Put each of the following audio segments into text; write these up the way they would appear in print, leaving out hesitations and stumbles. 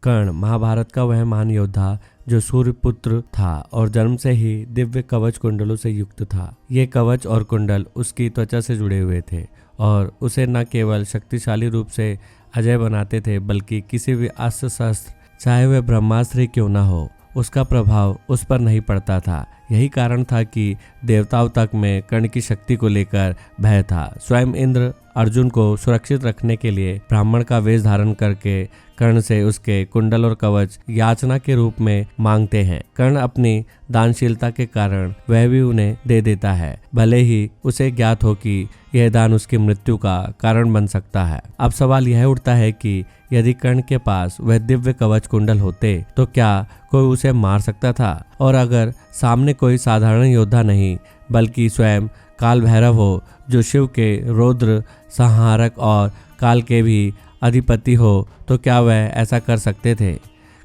कर्ण महाभारत का वह महान योद्धा जो सूर्यपुत्र था और जन्म से ही दिव्य कवच कुंडलों से युक्त था। ये कवच और कुंडल उसकी त्वचा से जुड़े हुए थे और उसे न केवल शक्तिशाली रूप से अजय बनाते थे बल्कि किसी भी अस्त्र शस्त्र चाहे वह ब्रह्मास्त्र ही क्यों न हो उसका प्रभाव उस पर नहीं पड़ता था। यही कारण था कि देवताओं तक में कर्ण की शक्ति को लेकर भय था। स्वयं इंद्र अर्जुन को सुरक्षित रखने के लिए ब्राह्मण का वेश धारण करके कर्ण से उसके कुंडल और कवच याचना के रूप में मांगते हैं। कर्ण अपनी दानशीलता के कारण वह भी उन्हें दे देता है, भले ही उसे ज्ञात हो कि यह दान उसकी मृत्यु का कारण बन सकता है। अब सवाल यह उठता है कि यदि कर्ण के पास वह दिव्य कवच कुंडल होते तो क्या कोई उसे मार सकता था? और अगर सामने कोई साधारण योद्धा नहीं बल्कि स्वयं काल भैरव हो जो शिव के रौद्र संहारक और काल के भी अधिपति हो तो क्या वह ऐसा कर सकते थे?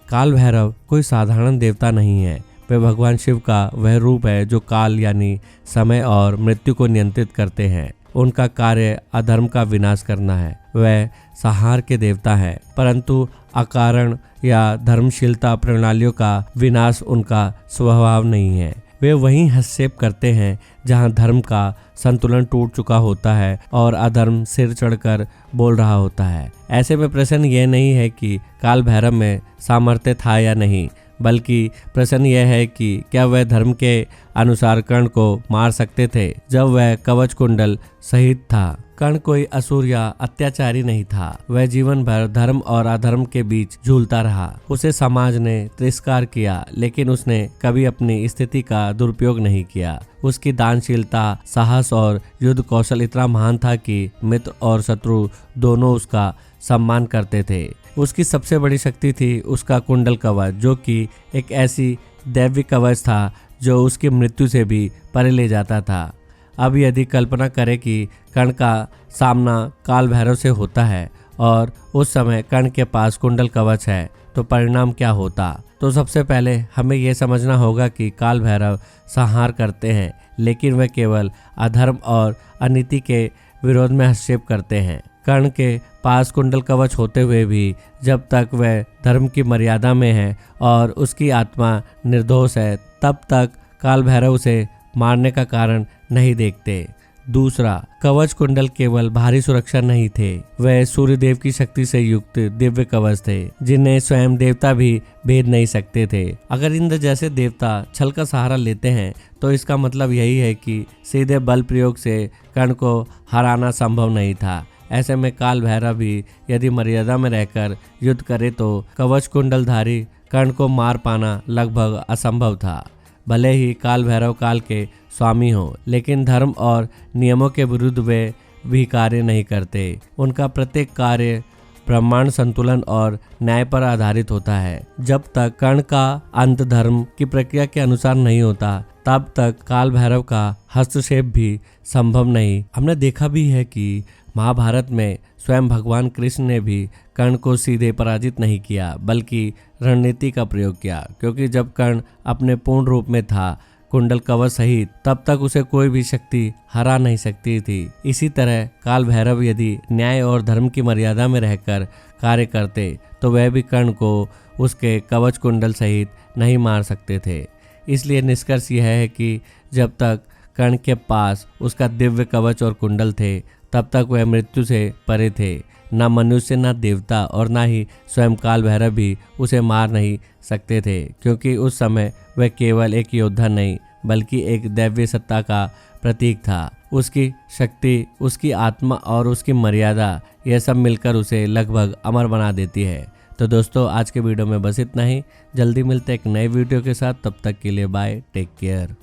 काल भैरव कोई साधारण देवता नहीं है, वे भगवान शिव का वह रूप है जो काल यानी समय और मृत्यु को नियंत्रित करते हैं। उनका कार्य अधर्म का विनाश करना है। वह संहार के देवता हैं, परंतु अकारण या धर्मशीलता प्रणालियों का विनाश उनका स्वभाव नहीं है। वे वहीं हस्तक्षेप करते हैं जहां धर्म का संतुलन टूट चुका होता है और अधर्म सिर चढ़कर बोल रहा होता है। ऐसे में प्रश्न यह नहीं है कि काल भैरव में सामर्थ्य था या नहीं, बल्कि प्रश्न यह है कि क्या वह धर्म के अनुसार कर्ण को मार सकते थे जब वह कवच कुंडल सहित था। कर्ण कोई असुर या अत्याचारी नहीं था, वह जीवन भर धर्म और अधर्म के बीच झूलता रहा। उसे समाज ने तिरस्कार किया लेकिन उसने कभी अपनी स्थिति का दुरुपयोग नहीं किया। उसकी दानशीलता, साहस और युद्ध कौशल इतना महान था कि मित्र और शत्रु दोनों उसका सम्मान करते थे। उसकी सबसे बड़ी शक्ति थी उसका कुंडल कवच, जो कि एक ऐसी दैवी कवच था जो उसकी मृत्यु से भी परे ले जाता था। अब यदि कल्पना करें कि कर्ण का सामना काल भैरव से होता है और उस समय कर्ण के पास कुंडल कवच है तो परिणाम क्या होता? तो सबसे पहले हमें यह समझना होगा कि काल भैरव संहार करते हैं लेकिन वह केवल अधर्म और अनीति के विरोध में हस्तक्षेप करते हैं। कर्ण के पास कुंडल कवच होते हुए भी जब तक वह धर्म की मर्यादा में है और उसकी आत्मा निर्दोष है तब तक काल भैरव उसे मारने का कारण नहीं देखते। दूसरा, कवच कुंडल केवल भारी सुरक्षा नहीं थे, वह सूर्यदेव की शक्ति से युक्त दिव्य कवच थे जिन्हें स्वयं देवता भी भेद नहीं सकते थे। अगर इंद्र जैसे देवता छल का सहारा लेते हैं तो इसका मतलब यही है कि सीधे बल प्रयोग से कर्ण को हराना संभव नहीं था। ऐसे में काल भैरव भी यदि मर्यादा में रहकर युद्ध करे तो कवच कुंडलधारी कर्ण को मार पाना लगभग असंभव था। भले ही काल भैरव काल के स्वामी हो लेकिन धर्म और नियमों के विरुद्ध वे भी कार्य नहीं करते। उनका प्रत्येक कार्य ब्रह्मांड संतुलन और न्याय पर आधारित होता है। जब तक कर्ण का अंत धर्म की प्रक्रिया के अनुसार नहीं होता तब तक काल भैरव का हस्तक्षेप भी संभव नहीं। हमने देखा भी है कि महाभारत में स्वयं भगवान कृष्ण ने भी कर्ण को सीधे पराजित नहीं किया बल्कि रणनीति का प्रयोग किया, क्योंकि जब कर्ण अपने पूर्ण रूप में था कुंडल कवच सहित तब तक उसे कोई भी शक्ति हरा नहीं सकती थी। इसी तरह काल भैरव यदि न्याय और धर्म की मर्यादा में रहकर कार्य करते तो वह भी कर्ण को उसके कवच कुंडल सहित नहीं मार सकते थे। इसलिए निष्कर्ष यह है कि जब तक कर्ण के पास उसका दिव्य कवच और कुंडल थे तब तक वह मृत्यु से परे थे। न मनुष्य, न देवता और न ही स्वयं काल भैरव भी उसे मार नहीं सकते थे, क्योंकि उस समय वह केवल एक योद्धा नहीं बल्कि एक दैवीय सत्ता का प्रतीक था। उसकी शक्ति, उसकी आत्मा और उसकी मर्यादा यह सब मिलकर उसे लगभग अमर बना देती है। तो दोस्तों, आज के वीडियो में बस इतना ही। जल्दी मिलते एक नए वीडियो के साथ, तब तक के लिए बाय, टेक केयर।